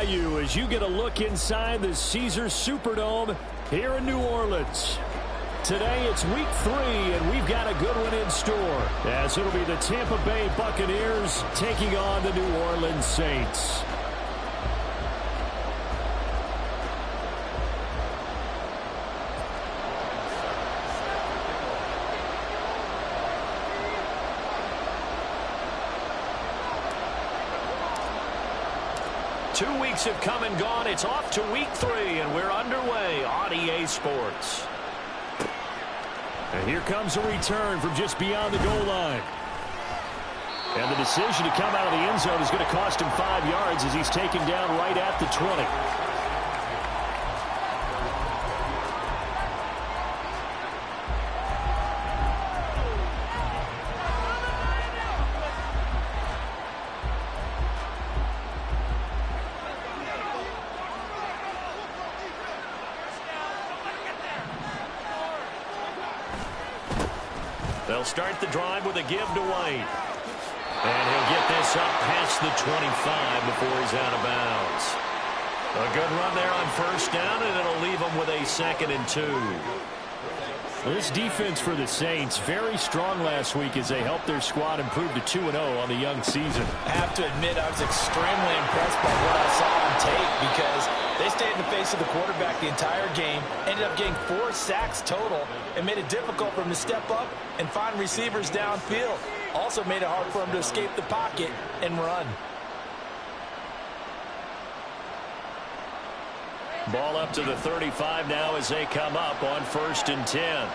value as you get a look inside the Caesars Superdome here in New Orleans. Today it's week 3, and we've got a good one in store, as it'll be the Tampa Bay Buccaneers taking on the New Orleans Saints. Two weeks have come and gone. It's off to week 3, and we're underway on EA Sports. And here comes a return from just beyond the goal line. And the decision to come out of the end zone is going to cost him 5 yards as he's taken down right at the 20. They'll start the drive with a give to White. And he'll get this up past the 25 before he's out of bounds. A good run there on first down, and it'll leave him with a 2nd and 2. This defense for the Saints, very strong last week as they helped their squad improve to 2-0 on the young season. I have to admit, I was extremely impressed by what I saw on tape because they stayed in the face of the quarterback the entire game, ended up getting 4 sacks total, and made it difficult for him to step up and find receivers downfield. Also made it hard for him to escape the pocket and run. Ball up to the 35 now as they come up on 1st and 10.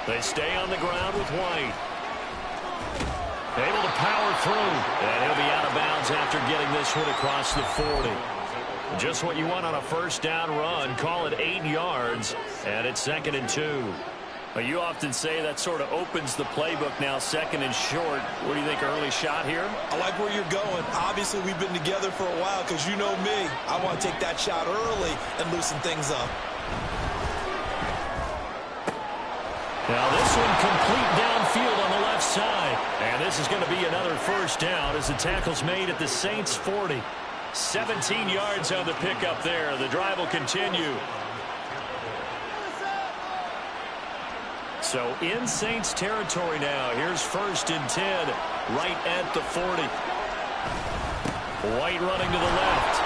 They stay on the ground with White. Able to power through, and he'll be out of bounds after getting this one across the 40. Just what you want on a first down run. Call it 8 yards, and it's 2nd and 2. Well, you often say that sort of opens the playbook now, 2nd and short. What do you think, early shot here? I like where you're going. Obviously, we've been together for a while because you know me. I want to take that shot early and loosen things up. Now this one complete downfield on the left side. And this is going to be another first down as the tackle's made at the Saints 40. 17 yards on the pickup there. The drive will continue. So in Saints territory now. Here's 1st and 10 right at the 40. White running to the left.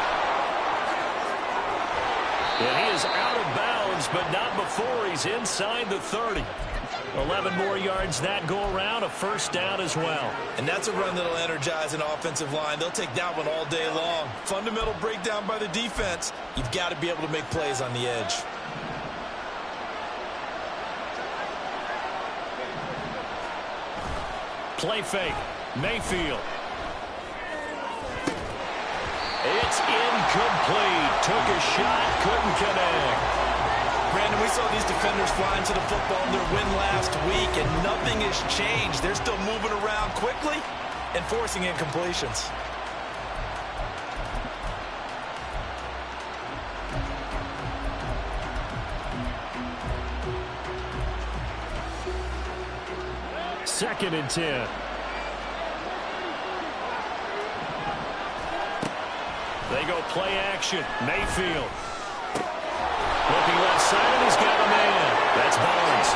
And he is out of bounds, but not before he's inside the 30. 11 more yards that go around, a first down as well. And that's a run that'll energize an offensive line. They'll take that one all day long. Fundamental breakdown by the defense. You've got to be able to make plays on the edge. Play fake. Mayfield. It's incomplete. Took a shot, couldn't connect. Brandon, we saw these defenders flying to the football in their win last week, and nothing has changed. They're still moving around quickly and forcing incompletions. Second and 10. They go play action. Mayfield. Looking left side, and he's got a man. That's Barnes.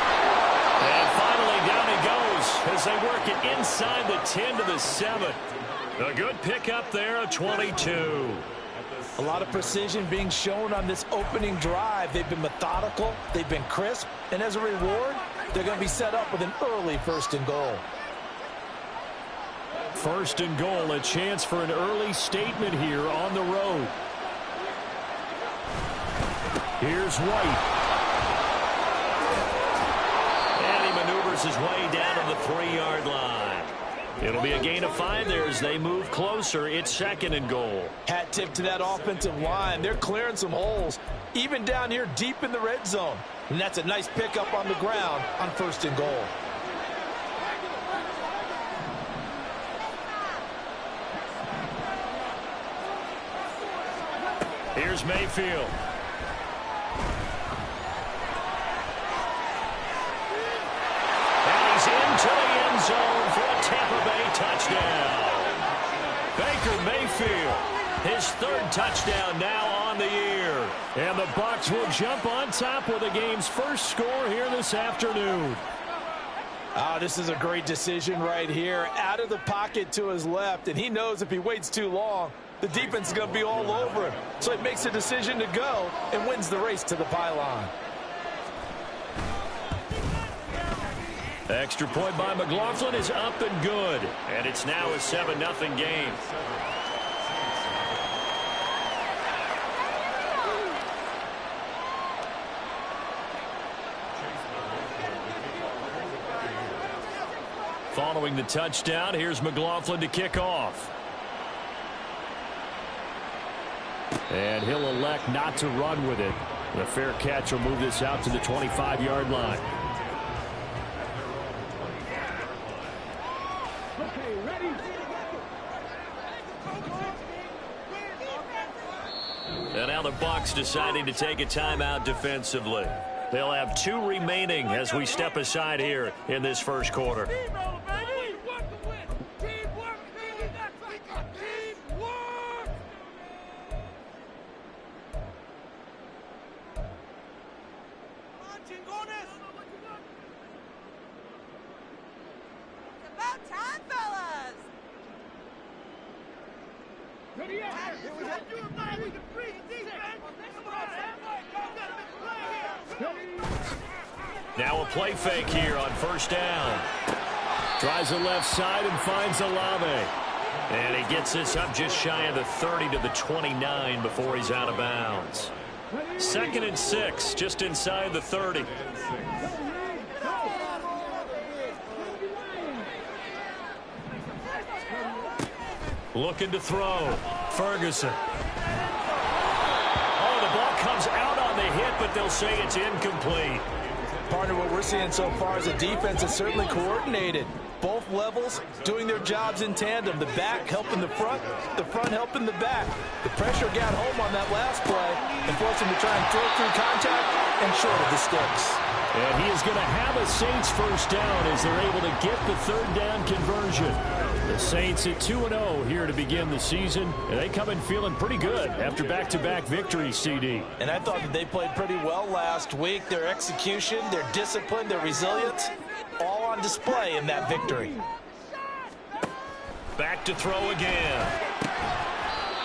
And finally, down he goes as they work it inside the 10 to the 7. A good pickup there, a 22. A lot of precision being shown on this opening drive. They've been methodical, they've been crisp, and as a reward, they're going to be set up with an early 1st and goal. 1st and goal, a chance for an early statement here on the road. Here's White. And he maneuvers his way down to the 3-yard line. It'll be a gain of 5 there as they move closer. It's 2nd and goal. Hat tip to that offensive line. They're clearing some holes, even down here deep in the red zone. And that's a nice pickup on the ground on 1st and goal. Here's Mayfield. And he's into the end zone for a Tampa Bay touchdown. Baker Mayfield field. His third touchdown now on the year. And the Bucs will jump on top with the game's first score here this afternoon. Oh, this is a great decision right here. Out of the pocket to his left, and he knows if he waits too long, the defense is going to be all over him. So he makes a decision to go and wins the race to the pylon. Extra point by McLaughlin is up and good. And it's now a 7-0 game. Following the touchdown, here's McLaughlin to kick off. And he'll elect not to run with it. The fair catch will move this out to the 25-yard line. And now the Bucs deciding to take a timeout defensively. They'll have 2 remaining as we step aside here in this first quarter. Now a play fake here on first down. Tries the left side and finds Olave. And he gets this up just shy of the 30 to the 29 before he's out of bounds. 2nd and 6, just inside the 30. Looking to throw. Ferguson. Oh, the ball comes out on the hit, but they'll say it's incomplete. Partner, what we're seeing so far is a defense that's certainly coordinated. Both levels doing their jobs in tandem. The back helping the front helping the back. The pressure got home on that last play and forced him to try and throw through contact and short of the sticks. And he is going to have a Saints first down as they're able to get the 3rd down conversion. The Saints at 2-0 here to begin the season, and they come in feeling pretty good after back-to-back victories, CD. And I thought that they played pretty well last week. Their execution, their discipline, their resilience, all on display in that victory. Back to throw again.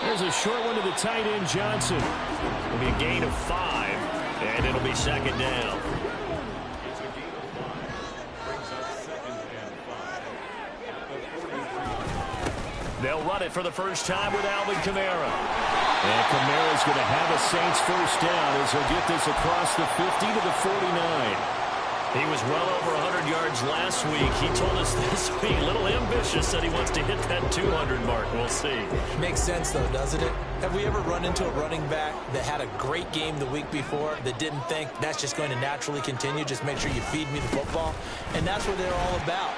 There's a short one to the tight end, Johnson. It'll be a gain of 5, and it'll be 2nd down. They'll run it for the first time with Alvin Kamara. And Kamara's going to have a Saints first down as he'll get this across the 50 to the 49. He was well over 100 yards last week. He told us this week, a little ambitious, that he wants to hit that 200 mark. We'll see. Makes sense, though, doesn't it? Have we ever run into a running back that had a great game the week before that didn't think that's just going to naturally continue? Just make sure you feed me the football. And that's what they're all about.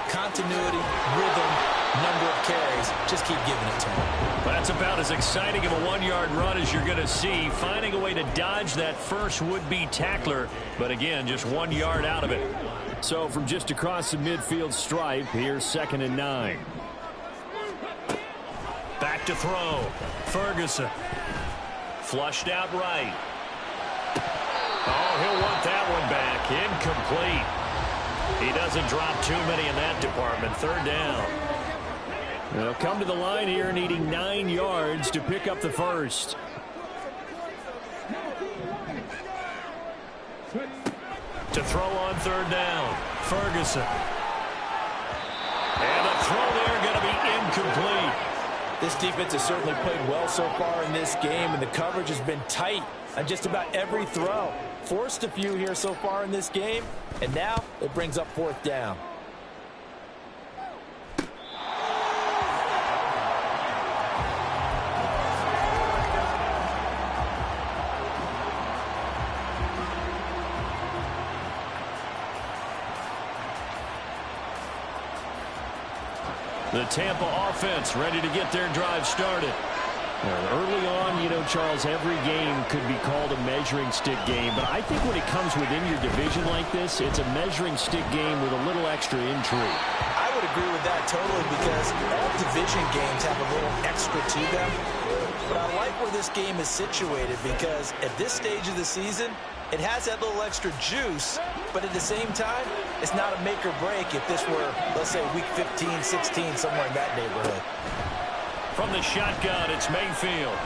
Continuity, rhythm, number of carries. Just keep giving it to him. That's about as exciting of a 1-yard run as you're going to see. Finding a way to dodge that first would-be tackler. But again, just 1 yard out of it. So from just across the midfield stripe, here's 2nd and 9. Back to throw. Ferguson. Flushed out right. Oh, he'll want that one back. Incomplete. He doesn't drop too many in that department. 3rd down. They'll come to the line here needing 9 yards to pick up the first. To throw on 3rd down. Ferguson. And the throw there going to be incomplete. This defense has certainly played well so far in this game, and the coverage has been tight on just about every throw. Forced a few here so far in this game, and now it brings up 4th down. The Tampa offense ready to get their drive started. Early on, you know, Charles, every game could be called a measuring stick game. But I think when it comes within your division like this, it's a measuring stick game with a little extra intrigue. I would agree with that totally because all division games have a little extra to them. But I like where this game is situated because at this stage of the season, it has that little extra juice, but at the same time, it's not a make or break if this were, let's say, week 15, 16, somewhere in that neighborhood. From the shotgun, it's Mayfield.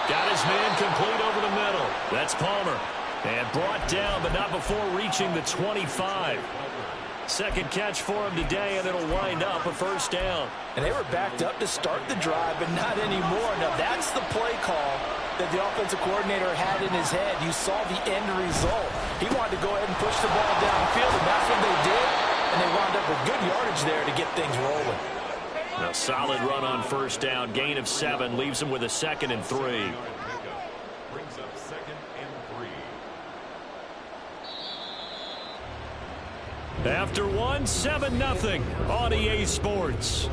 Got his man complete over the middle. That's Palmer. And brought down, but not before reaching the 25. Second catch for him today, and it'll wind up a first down. And they were backed up to start the drive, but not anymore. Now, that's the play call that the offensive coordinator had in his head. You saw the end result. He wanted to go ahead and push the ball downfield, and that's what they did. And they wound up with good yardage there to get things rolling. A solid run on first down. Gain of 7 leaves him with a 2nd and 3. Brings up 2nd and 3. After 1, 7-0 on EA Sports.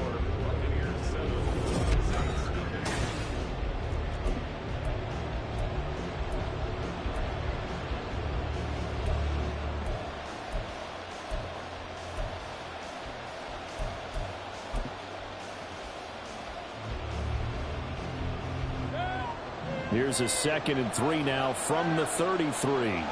Here's a 2nd and 3 now from the 33.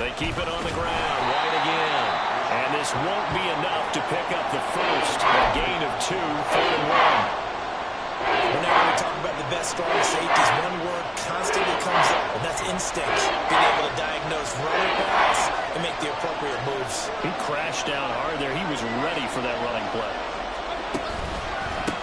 They keep it on the ground. White again. And this won't be enough to pick up the first. A gain of 2, 3rd and 1. Whenever we talk about the best strong safeties, one word constantly comes up, and that's instincts. Being able to diagnose run or pass and make the appropriate moves. He crashed down hard there. He was ready for that running play.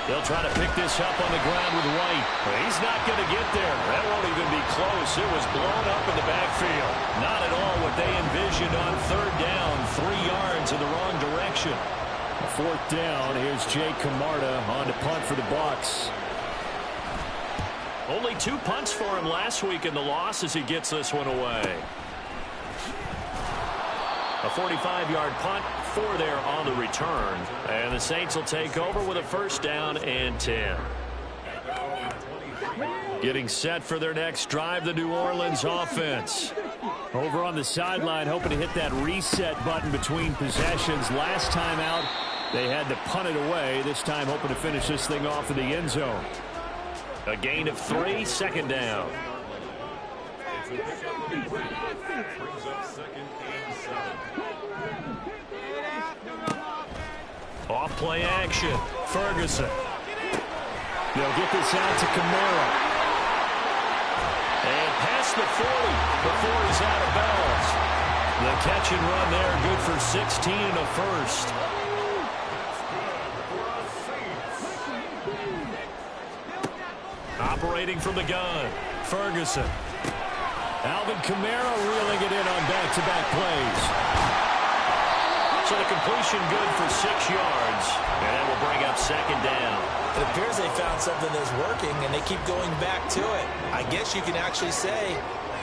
They'll try to pick this up on the ground with White. But he's not going to get there. That won't even be close. It was blown up in the backfield. Not at all what they envisioned on 3rd down. 3 yards in the wrong direction. 4th down. Here's Jay Camarda on to punt for the Bucs. Only 2 punts for him last week in the loss as he gets this one away. A 45-yard punt, 4 there on the return. And the Saints will take over with a 1st down and 10. Getting set for their next drive, the New Orleans offense. Over on the sideline, hoping to hit that reset button between possessions. Last time out, they had to punt it away. This time, hoping to finish this thing off in the end zone. A gain of 3, 2nd down. Brings up 2nd and 7. Off play action. Ferguson. They'll get this out to Kamara. And past the 40 before he's out of bounds. The catch and run there, good for 16 and a first. Operating from the gun. Ferguson. Alvin Kamara reeling it in on back-to-back plays. So the completion good for 6 yards. And that will bring up 2nd down. It appears they found something that's working, and they keep going back to it. I guess you can actually say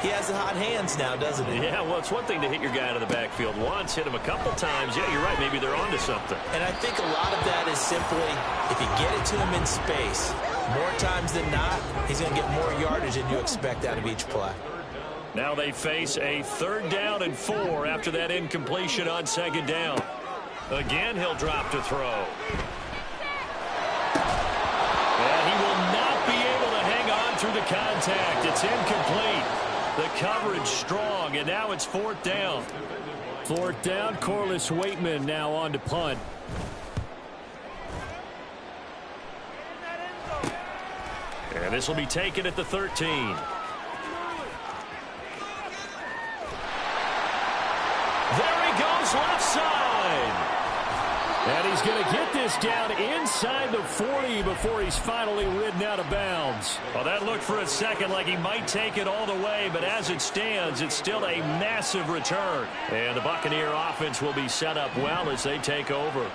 he has the hot hands now, doesn't he? Yeah, well, it's one thing to hit your guy out of the backfield once, hit him a couple times. Yeah, you're right. Maybe they're onto something. And I think a lot of that is simply if you get it to him in space, more times than not, he's going to get more yardage than you expect out of each play. Now they face a 3rd down and 4 after that incompletion on 2nd down. Again, he'll drop to throw. And he will not be able to hang on through the contact. It's incomplete. The coverage strong, and now it's 4th down. 4th down, Corliss Waitman now on to punt. And this will be taken at the 13. There he goes, left side. And he's going to get this down inside the 40 before he's finally ridden out of bounds. Well, that looked for a second like he might take it all the way, but as it stands, it's still a massive return. And the Buccaneer offense will be set up well as they take over.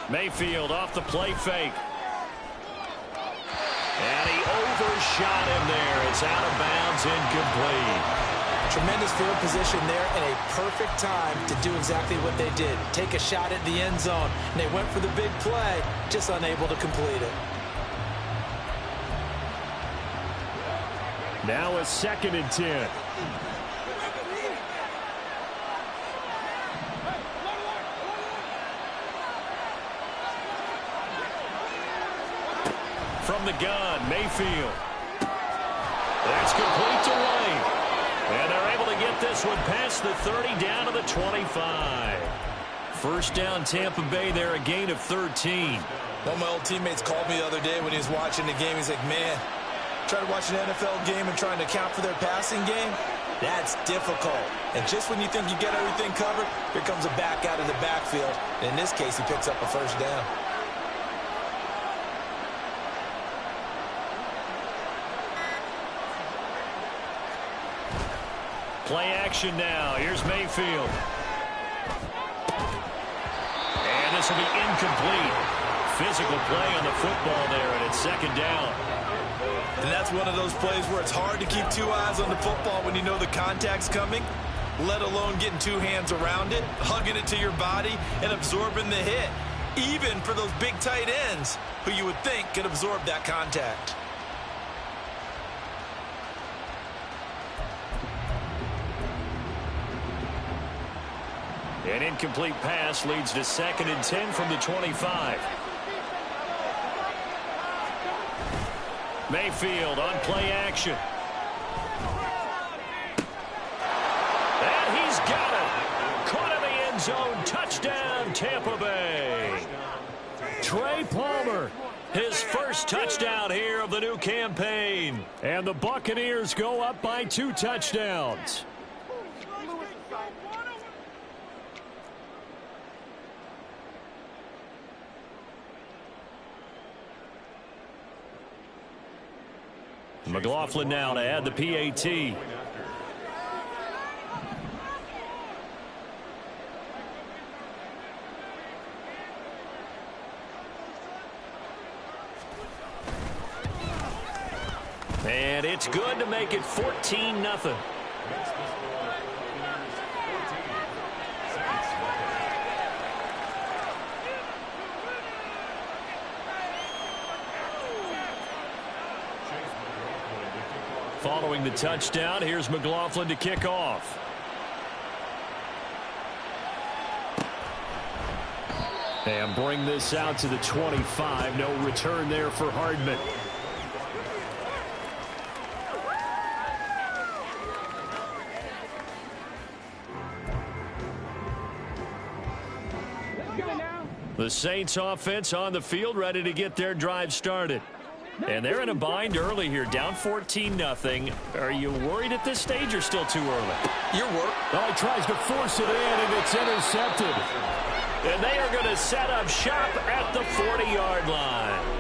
Mayfield off the play fake. And he overshot him there. It's out of bounds, incomplete. Tremendous field position there and a perfect time to do exactly what they did. Take a shot at the end zone. And they went for the big play, just unable to complete it. Now a 2nd and 10. From the gun, Mayfield. That's complete to White. And they're able to get this one past the 30 down to the 25. First down, Tampa Bay there, a gain of 13. One of my old teammates called me the other day when he was watching the game. He's like, man, trying to watch an NFL game and trying to account for their passing game, that's difficult. And just when you think you get everything covered, here comes a back out of the backfield. And in this case, he picks up a first down. Play action now. Here's Mayfield. And this will be incomplete. Physical play on the football there, and it's 2nd down. And that's one of those plays where it's hard to keep 2 eyes on the football when you know the contact's coming, let alone getting 2 hands around it, hugging it to your body, and absorbing the hit, even for those big tight ends who you would think could absorb that contact. An incomplete pass leads to 2nd and 10 from the 25. Mayfield on play action. And he's got it. Caught in the end zone. Touchdown, Tampa Bay. Trey Palmer, his first touchdown here of the new campaign. And the Buccaneers go up by 2 touchdowns. McLaughlin now to add the PAT. And it's good to make it 14-0. Following the touchdown, here's McLaughlin to kick off. And bring this out to the 25. No return there for Hardman. The Saints offense on the field, ready to get their drive started. And they're in a bind early here, down 14-0. Are you worried at this stage or still too early? Your work. Well, he tries to force it in, and it's intercepted. And they are going to set up shop at the 40-yard line.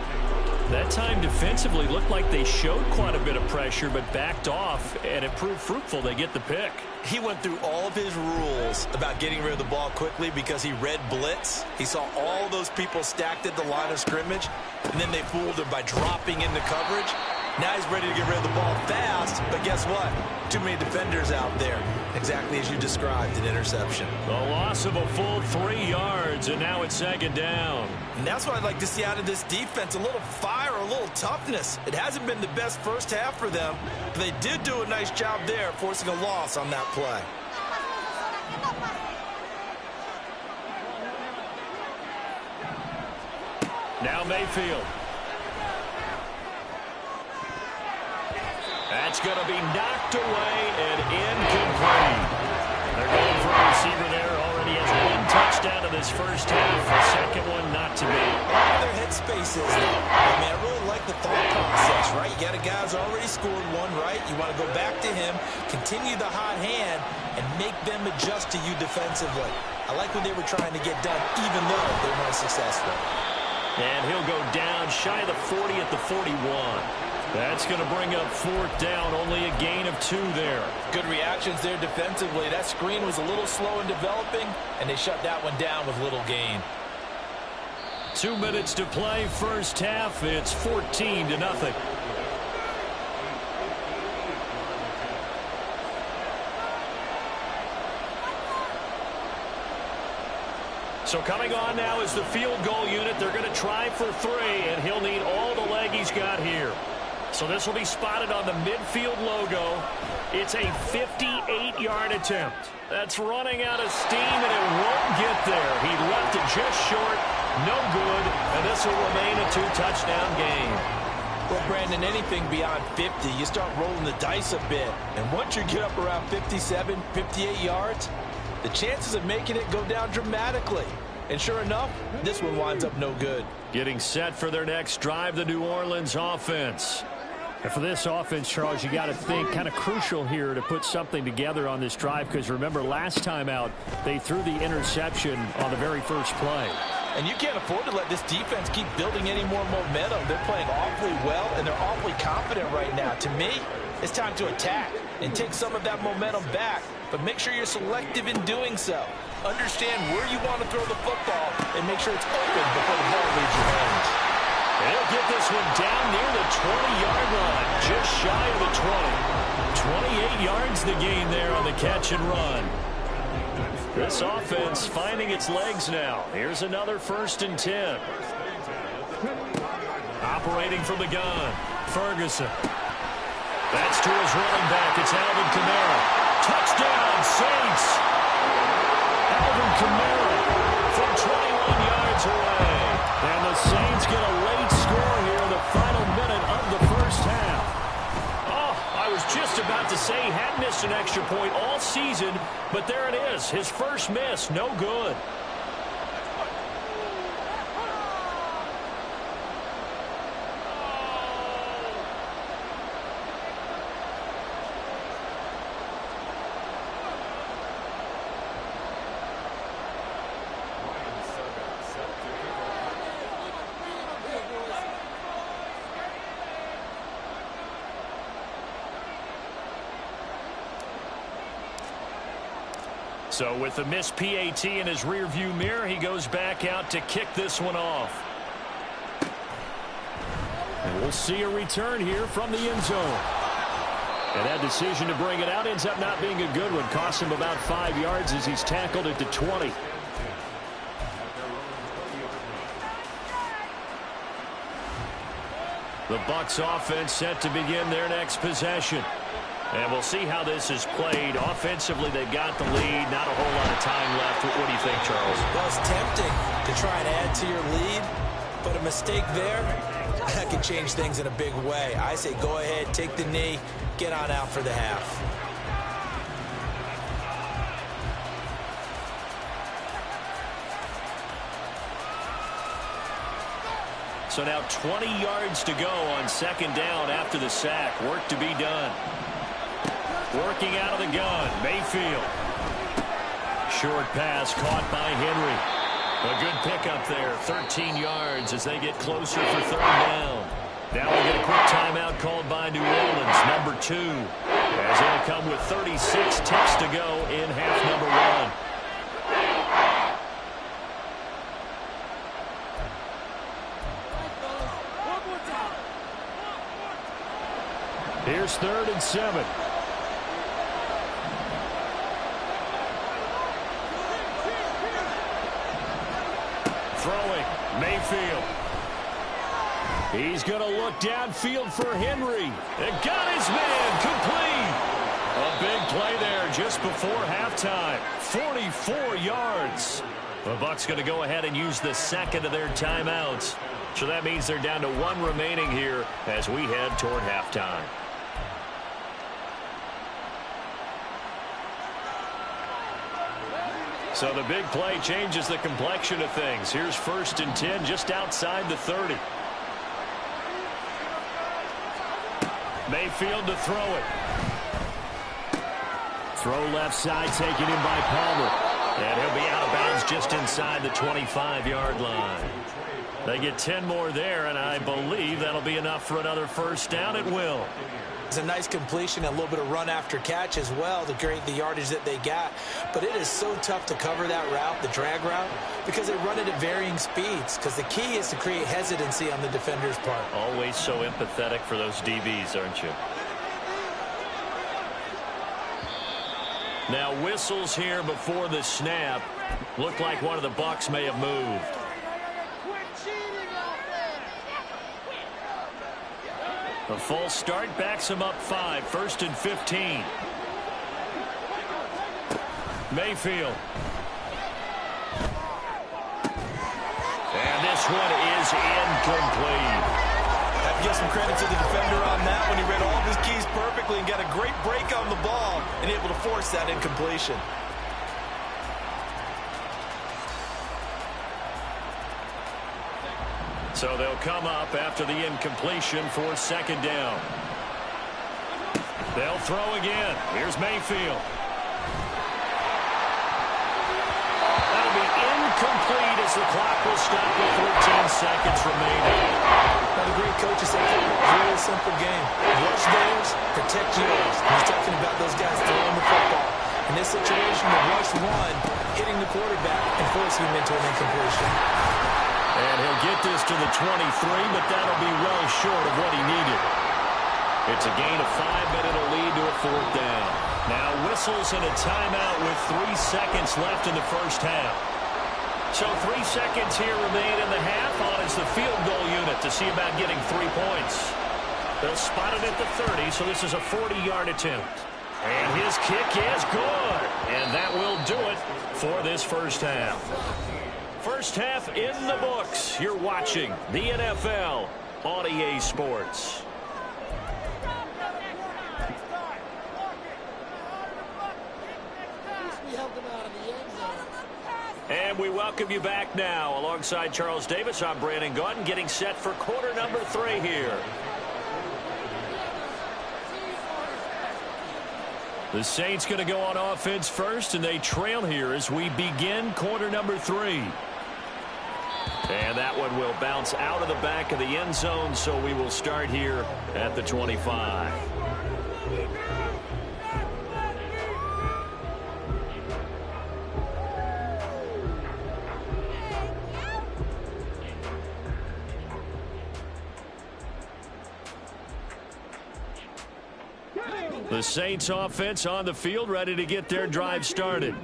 That time defensively looked like they showed quite a bit of pressure, but backed off, and it proved fruitful. They get the pick. He went through all of his rules about getting rid of the ball quickly because he read blitz. He saw all those people stacked at the line of scrimmage, and then they fooled him by dropping into coverage. Now he's ready to get rid of the ball fast, but guess what? Too many defenders out there. Exactly as you described, an interception. The loss of a full 3 yards, and now it's 2nd down. And that's what I'd like to see out of this defense, a little fire, a little toughness. It hasn't been the best first half for them, but they did do a nice job there, forcing a loss on that play. Now Mayfield. That's going to be knocked away and incomplete. They're going for a receiver there. Already has 1 touchdown in this first half. The second one not to be. Their headspace is there. I mean, I really like the thought process, right? You got a guy who's already scored 1, right? You want to go back to him, continue the hot hand, and make them adjust to you defensively. I like what they were trying to get done, even though they weren't successful. And he'll go down shy of the 40 at the 41. That's going to bring up 4th down, only a gain of 2 there. Good reactions there defensively. That screen was a little slow in developing, and they shut that one down with little gain. 2 minutes to play, first half. It's 14-0. So coming on now is the field goal unit. They're going to try for 3, and he'll need all the leg he's got here. So this will be spotted on the midfield logo. It's a 58-yard attempt. That's running out of steam, and it won't get there. He left it just short. No good, and this will remain a 2-touchdown game. Well, Brandon, anything beyond 50, you start rolling the dice a bit. And once you get up around 57, 58 yards, the chances of making it go down dramatically. And sure enough, this one winds up no good. Getting set for their next drive, the New Orleans offense. And for this offense, Charles, you got to think kind of crucial here to put something together on this drive, because remember last time out they threw the interception on the very first play. And you can't afford to let this defense keep building any more momentum. They're playing awfully well, and they're awfully confident right now. To me, it's time to attack and take some of that momentum back, but make sure you're selective in doing so. Understand where you want to throw the football and make sure it's open before the ball leaves your hands. They'll get this one down near the 20-yard line, just shy of the 20. 28 yards the gain there on the catch and run. This offense finding its legs now. Here's another 1st and 10. Operating from the gun, Ferguson. That's to his running back. It's Alvin Kamara. Touchdown, Saints. Alvin Kamara from 21 yards away. And the Saints get a late score here in the final minute of the first half. Oh, I was just about to say he hadn't missed an extra point all season, but there it is. His first miss, no good. So with the missed PAT in his rearview mirror, he goes back out to kick this one off. And we'll see a return here from the end zone. And that decision to bring it out ends up not being a good one. Cost him about 5 yards as he's tackled at the 20. The Bucs offense set to begin their next possession. And we'll see how this is played. Offensively, they've got the lead. Not a whole lot of time left. What do you think, Charles? Well, it's tempting to try and add to your lead, but a mistake there, that can change things in a big way. I say go ahead, take the knee, get on out for the half. So now 20 yards to go on 2nd down after the sack. Work to be done. Working out of the gun, Mayfield. Short pass caught by Henry. A good pickup there, 13 yards as they get closer for 3rd down. Now we get a quick timeout called by New Orleans, number 2. As it'll come with 36 ticks to go in half number 1. Here's 3rd and 7. Throwing, Mayfield. He's going to look downfield for Henry. And got his man complete. A big play there just before halftime. 44 yards. The Bucs going to go ahead and use the 2nd of their timeouts. So that means they're down to 1 remaining here as we head toward halftime. So the big play changes the complexion of things. Here's 1st and 10 just outside the 30. Mayfield to throw it. Throw left side taken in by Palmer. And he'll be out of bounds just inside the 25-yard line. They get 10 more there, and I believe that'll be enough for another 1st down. It will. It's a nice completion, a little bit of run after catch as well to create the yardage that they got. But it is so tough to cover that route, the drag route, because they run it at varying speeds. Because the key is to create hesitancy on the defender's part. Always so empathetic for those DBs, aren't you? Now whistles here before the snap. Looked like one of the Bucs may have moved. The full start backs him up 5. 1st and 15. Mayfield. And this one is incomplete. Have to give some credit to the defender on that when he read all of his keys perfectly and got a great break on the ball and able to force that incompletion. So they'll come up after the incompletion for 2nd down. They'll throw again. Here's Mayfield. That'll be incomplete as the clock will stop with 13 seconds remaining. Now, the great coaches say football is a really simple game. Rush theirs, protect yours. And he's talking about those guys throwing the football. In this situation, the rush one, hitting the quarterback and forcing him into an incompletion. And he'll get this to the 23, but that'll be well short of what he needed. It's a gain of 5, but it'll lead to a 4th down. Now whistles and a timeout with 3 seconds left in the first half. So 3 seconds here remain in the half on as the field goal unit to see about getting 3 points. They'll spot it at the 30, so this is a 40-yard attempt. And his kick is good. And that will do it for this first half. First half in the books. You're watching the NFL on EA Sports. And we welcome you back now. Alongside Charles Davis, I'm Brandon Gaudin, getting set for quarter number 3 here. The Saints going to go on offense first, and they trail here as we begin quarter number 3. And that one will bounce out of the back of the end zone, so we will start here at the 25. The Saints offense on the field, ready to get their drive started.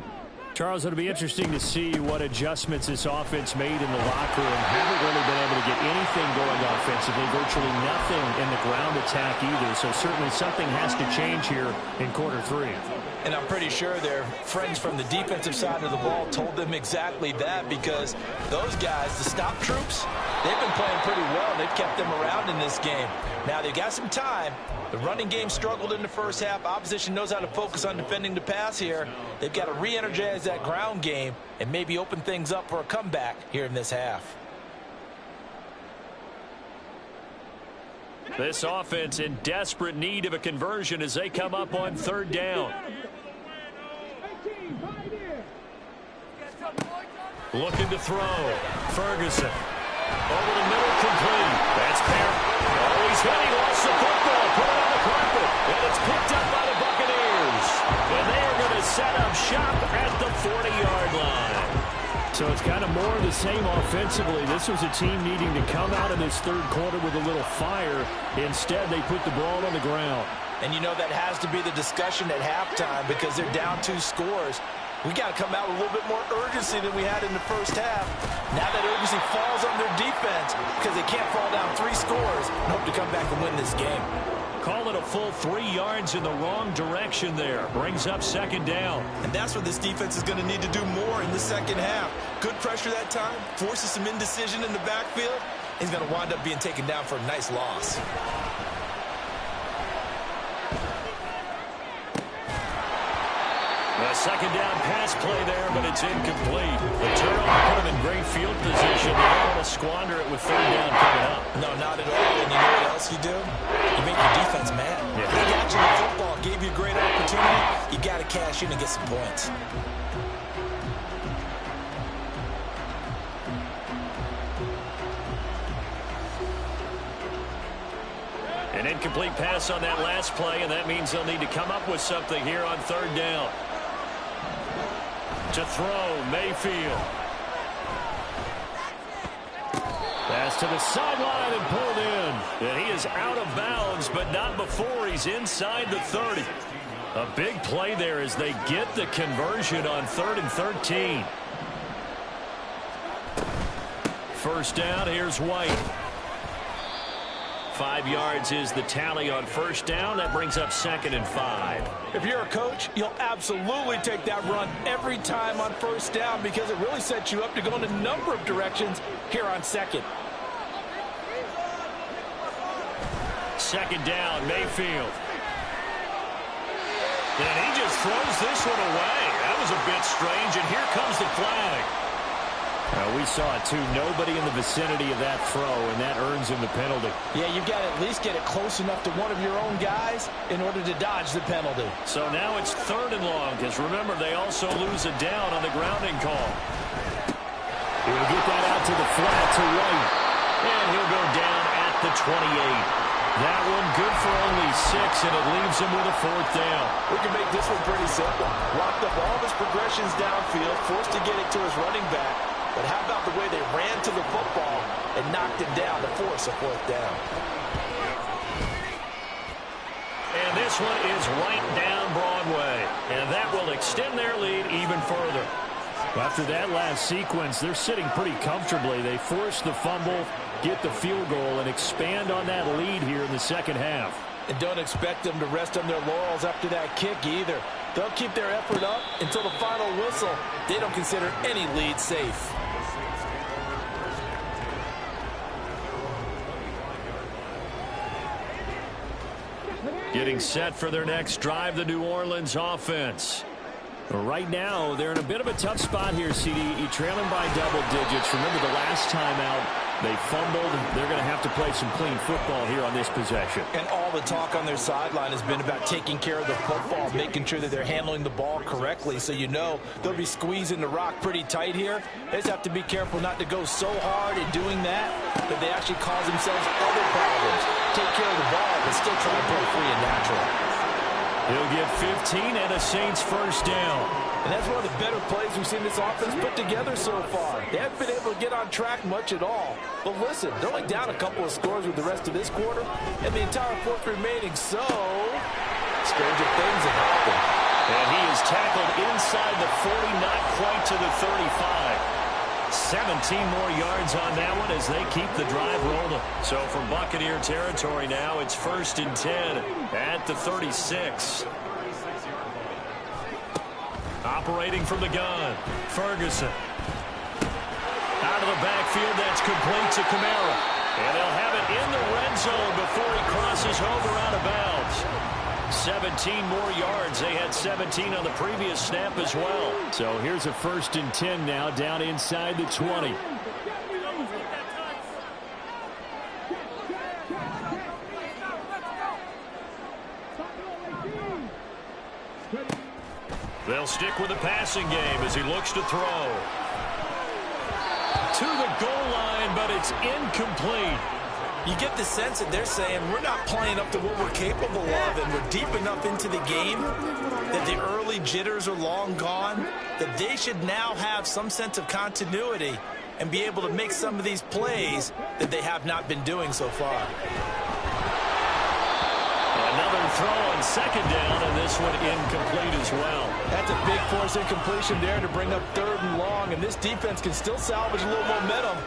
Charles, it'll be interesting to see what adjustments this offense made in the locker room. Haven't really been able to get anything going offensively, virtually nothing in the ground attack either. So certainly something has to change here in quarter 3. And I'm pretty sure their friends from the defensive side of the ball told them exactly that, because those guys, the stop troops, they've been playing pretty well. They've kept them around in this game. Now they've got some time. The running game struggled in the first half. Opposition knows how to focus on defending the pass here. They've got to re-energize that ground game and maybe open things up for a comeback here in this half. This offense in desperate need of a conversion as they come up on 3rd down. Looking to throw. Ferguson. Over the middle, complete. That's Perry. Oh, he's hit. He lost the football. Put it on the carpet. And it's picked up by the Buccaneers. And they are going to set up shop at the 40-yard line. So it's kind of more of the same offensively. This was a team needing to come out in this 3rd quarter with a little fire. Instead, they put the ball on the ground. And you know that has to be the discussion at halftime, because they're down 2 scores. We got to come out with a little bit more urgency than we had in the first half. Now that urgency falls on their defense because they can't fall down 3 scores and hope to come back and win this game. Call it a full 3 yards in the wrong direction there. Brings up 2nd down. And that's where this defense is going to need to do more in the second half. Good pressure that time, forces some indecision in the backfield. He's going to wind up being taken down for a nice loss. A 2nd down pass play there, but it's incomplete. The turnover put him in great field position. They don't want to squander it with 3rd down coming up. No, not at all. And you know what else you do? You make your defense mad. Yeah. They got you in football, gave you a great opportunity. You got to cash in and get some points. An incomplete pass on that last play, and that means they'll need to come up with something here on 3rd down. To throw, Mayfield. Pass to the sideline and pulled in. And he is out of bounds, but not before he's inside the 30. A big play there as they get the conversion on 3rd and 13. First down, here's White. 5 yards is the tally on first down. That brings up 2nd and 5. If you're a coach, you'll absolutely take that run every time on first down because it really sets you up to go in a number of directions here on 2nd. 2nd down, Mayfield. And he just throws this one away. That was a bit strange, and here comes the flag. We saw it, too. Nobody in the vicinity of that throw, and that earns him the penalty. Yeah, you've got to at least get it close enough to one of your own guys in order to dodge the penalty. So now it's 3rd and long, because remember, they also lose a down on the grounding call. He'll get that out to the flat to White. And he'll go down at the 28. That one good for only 6, and it leaves him with a 4th down. We can make this one pretty simple. Locked up all of his progressions downfield, forced to get it to his running back. But how about the way they ran to the football and knocked him down to force a 4th down? And this one is right down Broadway. And that will extend their lead even further. After that last sequence, they're sitting pretty comfortably. They force the fumble, get the field goal, and expand on that lead here in the second half. And don't expect them to rest on their laurels after that kick either. They'll keep their effort up until the final whistle. They don't consider any lead safe. Getting set for their next drive, the New Orleans offense. Right now, they're in a bit of a tough spot here, CD. Trailing by double digits. Remember the last time out, they fumbled. They're going to have to play some clean football here on this possession. And all the talk on their sideline has been about taking care of the football, making sure that they're handling the ball correctly. So you know they'll be squeezing the rock pretty tight here. They just have to be careful not to go so hard in doing that they actually cause themselves other problems. Take care of the ball, but still try to play free and natural. He'll get 15 and a Saints 1st down. And that's one of the better plays we've seen this offense put together so far. They haven't been able to get on track much at all. But listen, they're only down a couple of scores with the rest of this quarter, and the entire 4th remaining, so stranger things have happened. And he is tackled inside the 40, not quite to the 35. 17 more yards on that one as they keep the drive rolling. So from Buccaneer territory now, it's 1st and 10 at the 36. Operating from the gun, Ferguson. Out of the backfield, that's complete to Kamara. And they'll have it in the red zone before he crosses over out of bounds. 17 more yards. They had 17 on the previous snap as well. So here's a 1st and 10 now, down inside the 20. They'll stick with the passing game as he looks to throw. To the goal line, but it's incomplete. You get the sense that they're saying we're not playing up to what we're capable of, and we're deep enough into the game that the early jitters are long gone, that they should now have some sense of continuity and be able to make some of these plays that they have not been doing so far. Another throw on 2nd down, and this one incomplete as well. That's a big force incompletion there to bring up 3rd and long, and this defense can still salvage a little momentum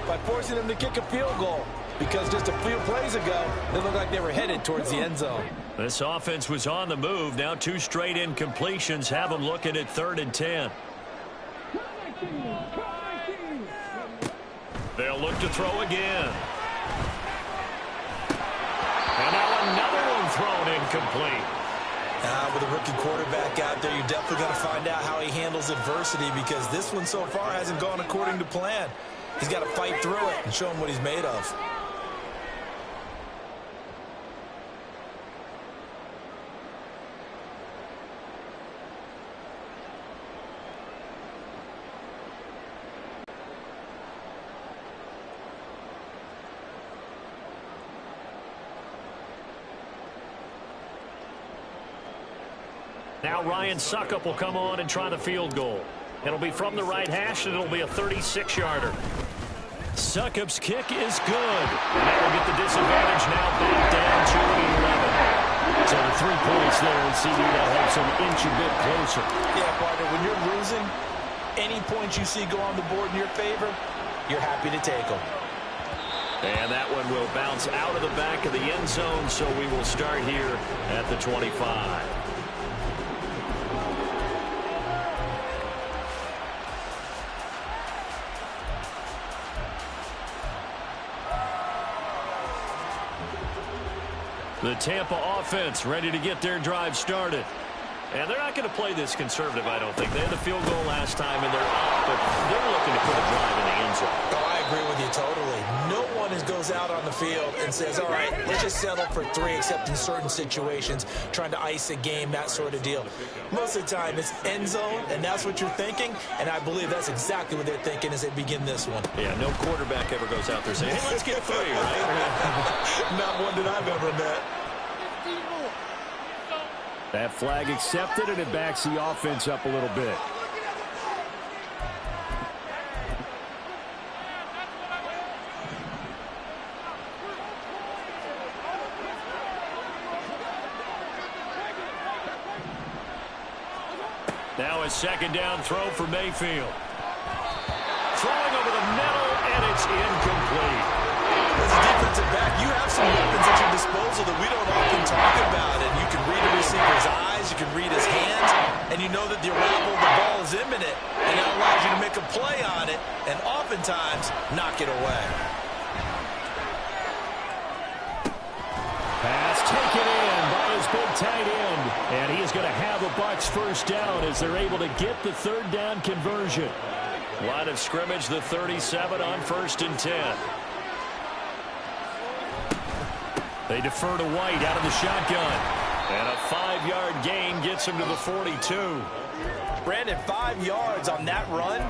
by forcing them to kick a field goal. Because just a few plays ago, they looked like they were headed towards the end zone. This offense was on the move. Now 2 straight incompletions have them looking at 3rd and 10. They'll look to throw again. And now another one thrown incomplete. With a rookie quarterback out there, you're definitely going to find out how he handles adversity, because this one so far hasn't gone according to plan. He's got to fight through it and show him what he's made of. Now Ryan Suckup will come on and try the field goal. It'll be from the right hash, and it'll be a 36-yarder. Suckup's kick is good. And that will get the disadvantage now back down to 11. So the 3 points there, and CD, that helps them inch a bit closer. Yeah, partner, when you're losing, any points you see go on the board in your favor, you're happy to take them. And that one will bounce out of the back of the end zone, so we will start here at the 25. The Tampa offense ready to get their drive started. And they're not going to play this conservative, I don't think. They had the field goal last time, and they're up, but they're looking to put a drive in the end zone. Oh, I agree with you totally. No one goes out on the field and says, all right, let's just settle for 3, except in certain situations, trying to ice a game, that sort of deal. Most of the time, it's end zone, and that's what you're thinking, and I believe that's exactly what they're thinking as they begin this one. Yeah, no quarterback ever goes out there saying, hey, let's get 3, right? Not one that I've ever met. That flag accepted, and it backs the offense up a little bit. Now a second down throw for Mayfield. Throwing over the middle, and it's incomplete. As a defensive back, you have some weapons at your disposal that we don't often talk about. And you can read a receiver's eyes, you can read his hands, and you know that the arrival of the ball is imminent. And that allows you to make a play on it, and oftentimes knock it away. Pass taken in by his big tight end. And he is going to have a Bucs first down as they're able to get the third down conversion. Line of scrimmage, the 37 on 1st and 10. They defer to White out of the shotgun. And a 5-yard gain gets him to the 42. Brandon, 5 yards on that run.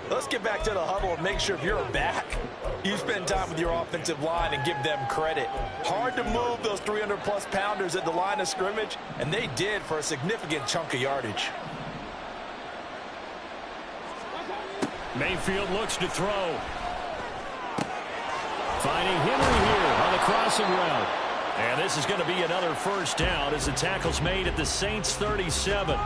Let's get back to the huddle and make sure if you're a back, you spend time with your offensive line and give them credit. Hard to move those 300-plus pounders at the line of scrimmage, and they did for a significant chunk of yardage. Mayfield looks to throw. Finding Henry here on the crossing route. And this is going to be another first down as the tackle's made at the Saints 37.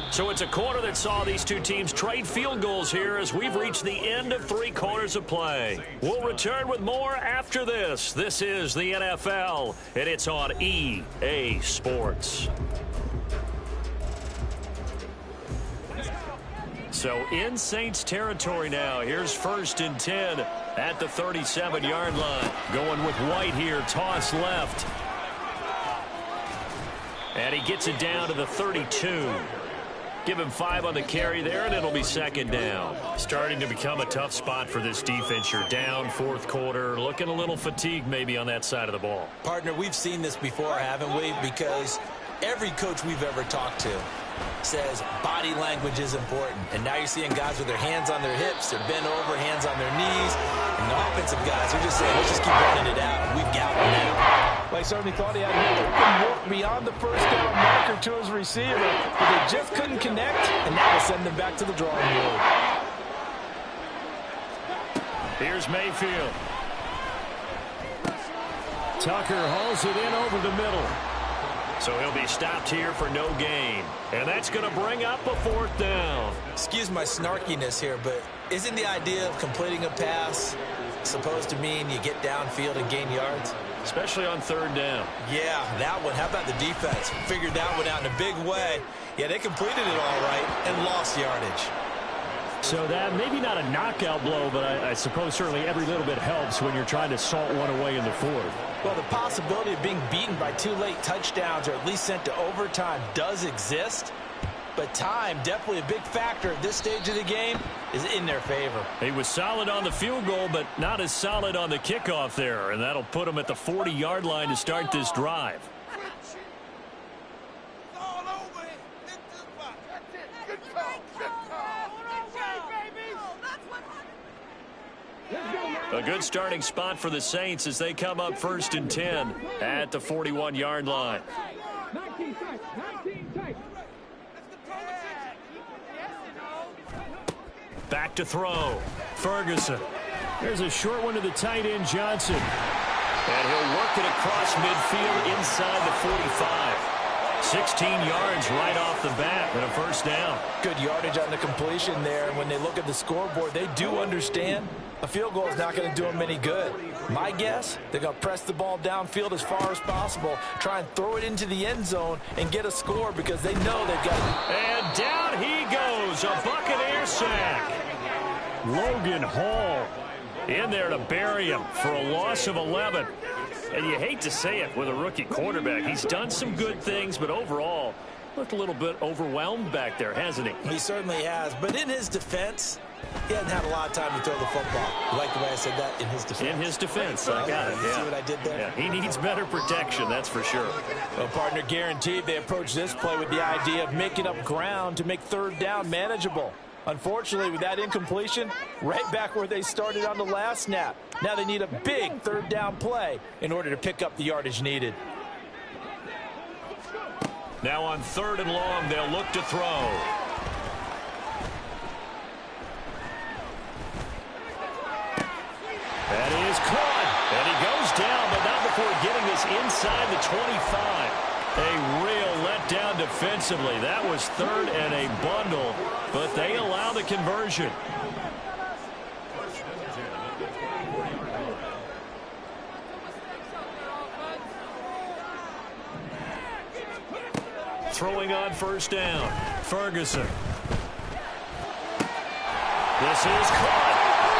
So it's a quarter that saw these two teams trade field goals here as we've reached the end of 3 quarters of play. We'll return with more after this. This is the NFL, and it's on EA Sports. So in Saints territory now. Here's 1st and 10 at the 37-yard line. Going with White here, toss left. And he gets it down to the 32. Give him 5 on the carry there, and it'll be 2nd down. Starting to become a tough spot for this defense. You're down 4th quarter, looking a little fatigued maybe on that side of the ball. Partner, we've seen this before, haven't we? Because every coach we've ever talked to says body language is important. And now you're seeing guys with their hands on their hips, they're bent over, hands on their knees. And the offensive guys are just saying, let's just keep running it out. We've got one now. Well, I certainly thought he had an open look beyond the first down marker to his receiver, but they just couldn't connect, and that will send them back to the drawing board. Here's Mayfield. Tucker hauls it in over the middle. So he'll be stopped here for no gain. And that's going to bring up a 4th down. Excuse my snarkiness here, but isn't the idea of completing a pass supposed to mean you get downfield and gain yards? Especially on 3rd down. Yeah, that one. How about the defense? Figured that one out in a big way. Yeah, they completed it all right and lost yardage. So that maybe not a knockout blow, but I suppose certainly every little bit helps when you're trying to salt one away in the 4th. Well, the possibility of being beaten by 2 late touchdowns or at least sent to overtime does exist. But time, definitely a big factor at this stage of the game, is in their favor. He was solid on the field goal, but not as solid on the kickoff there. And that'll put him at the 40-yard line to start this drive. A good starting spot for the Saints as they come up 1st and 10 at the 41-yard line. Back to throw. Ferguson. There's a short one to the tight end, Johnson. And he'll work it across midfield inside the 45. 16 yards right off the bat and a first down. Good yardage on the completion there. And when they look at the scoreboard, they do understand a field goal is not going to do them any good. My guess, they're going to press the ball downfield as far as possible, try and throw it into the end zone and get a score because they know they've got it. And down he goes, a Buccaneer sack. Logan Hall in there to bury him for a loss of 11. And you hate to say it with a rookie quarterback. He's done some good things, but overall, looked a little bit overwhelmed back there, hasn't he? He certainly has. But in his defense, he hasn't had a lot of time to throw the football. You like the way I said that? In his defense. In his defense. I got it. You see what I did there? Yeah, he needs better protection, that's for sure. Well, partner, guaranteed they approach this play with the idea of making up ground to make third down manageable. Unfortunately, with that incompletion, right back where they started on the last snap. Now they need a big third down play in order to pick up the yardage needed. Now on 3rd and long, they'll look to throw. That is caught. And he goes down, but not before getting this inside the 25. A real letdown defensively. That was 3rd and a bundle, but they allow the conversion. Throwing on 1st down. Ferguson. This is caught.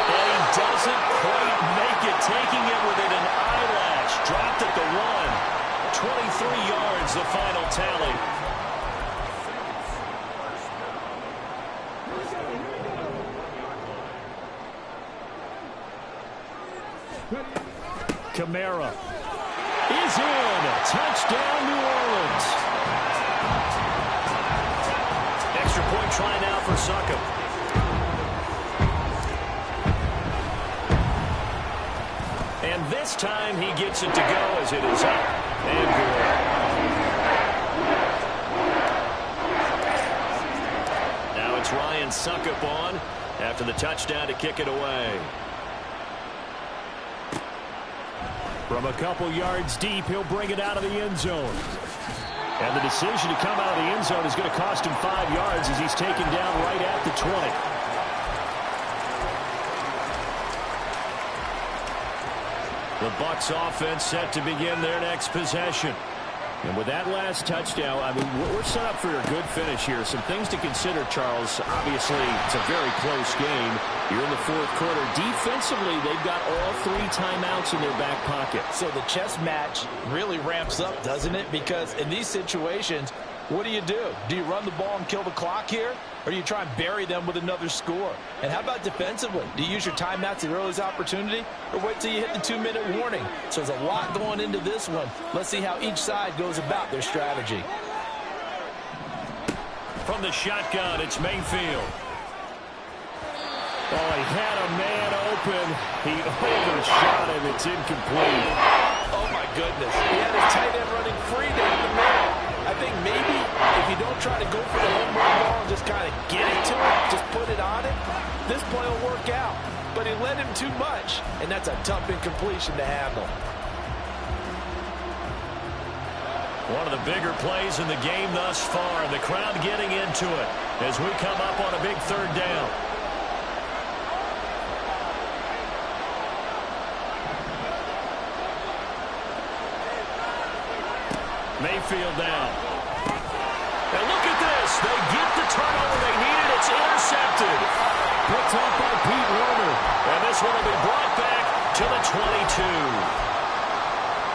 And he doesn't quite make it. Taking it within an eyelash. Dropped at the 1. 23 yards, the final tally. Kamara is in. Touchdown, New Orleans. Extra point try now for Succop. And this time he gets it to go as it is up and good. Now it's Ryan Succop on after the touchdown to kick it away. From a couple yards deep, he'll bring it out of the end zone. And the decision to come out of the end zone is going to cost him 5 yards as he's taken down right at the 20. The Bucs offense set to begin their next possession. And with that last touchdown, I mean, we're set up for a good finish here. Some things to consider, Charles. Obviously, it's a very close game. You're in the 4th quarter. Defensively, they've got all 3 timeouts in their back pocket. So the chess match really ramps up, doesn't it? Because in these situations, what do? Do you run the ball and kill the clock here? Or do you try and bury them with another score? And how about defensively? Do you use your timeouts at your earliest opportunity? Or wait till you hit the 2-minute warning? So there's a lot going into this one. Let's see how each side goes about their strategy. From the shotgun, it's Mayfield. Oh, he had a man open. He overshot him. It's incomplete. Oh, my goodness. He had his tight end running free down the middle. I think maybe if you don't try to go for the home run ball and just kind of get it to it, just put it on it, this play will work out. But he led him too much, and that's a tough incompletion to handle. One of the bigger plays in the game thus far. The crowd getting into it as we come up on a big 3rd down. Mayfield down. And look at this. They get the turnover they needed. It's intercepted. Picked up by Pete Werner. And this one will be brought back to the 22.